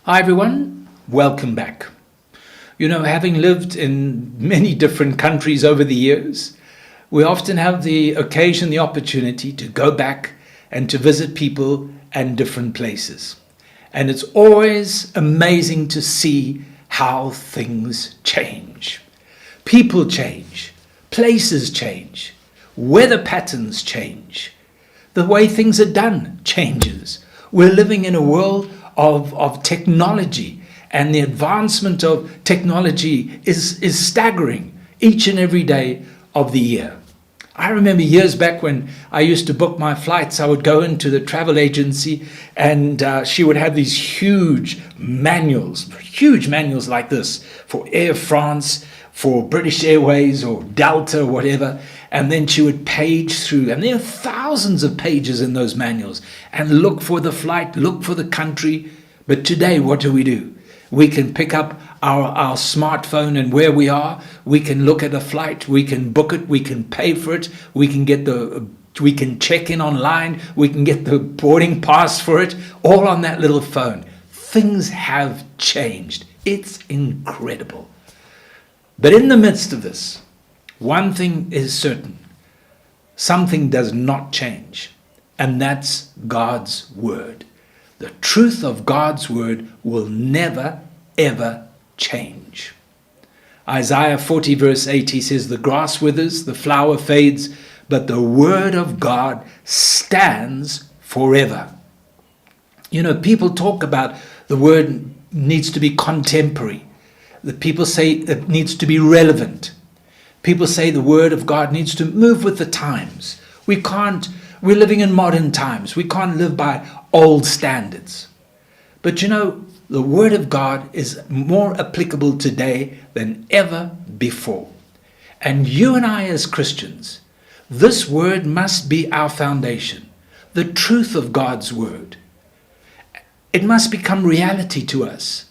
Hi everyone, welcome back. Having lived in many different countries over the years, we often have the occasion, the opportunity to go back and to visit people and different places. And it's always amazing to see how things change. People change, places change, weather patterns change. The way things are done changes. We're living in a world of technology, and the advancement of technology is staggering each and every day of the year. I remember years back when I used to book my flights, I would go into the travel agency and she would have these huge manuals like this for Air France, for British Airways or Delta or whatever. And then she would page through, and there are thousands of pages in those manuals, and look for the flight, look for the country. But today, what do? We can pick up our smartphone, and where we are, we can look at a flight, we can book it, we can pay for it, we can check in online, we can get the boarding pass for it, all on that little phone. Things have changed. It's incredible. But in the midst of this, one thing is certain. Something does not change, and that's God's word. The truth of God's word will never, ever change. Isaiah 40 verse 80 says, "The grass withers, the flower fades, but the word of God stands forever." People talk about the word needs to be contemporary. The people say it needs to be relevant. People say the word of God needs to move with the times. We're living in modern times. We can't live by old standards. But the word of God is more applicable today than ever before. And you and I as Christians, this word must be our foundation. The truth of God's word. It must become reality to us.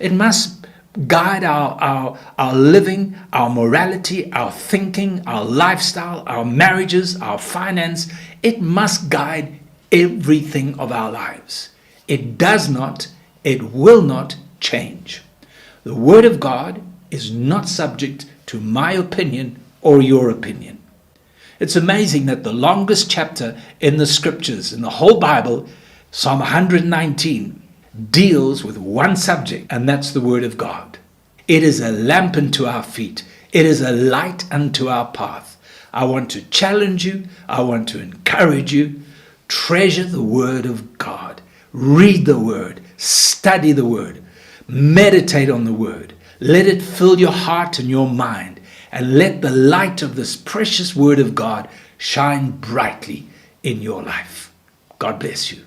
It must guide our living, our morality, our thinking, our lifestyle, our marriages, our finance. It must guide everything of our lives. It does not, it will not change. The Word of God is not subject to my opinion or your opinion. It's amazing that the longest chapter in the scriptures, in the whole Bible, Psalm 119, deals with one subject, and that's the word of God. It is a lamp unto our feet. It is a light unto our path. I want to challenge you. I want to encourage you. Treasure the word of God. Read the word. Study the word. Meditate on the word. Let it fill your heart and your mind. And let the light of this precious word of God shine brightly in your life. God bless you.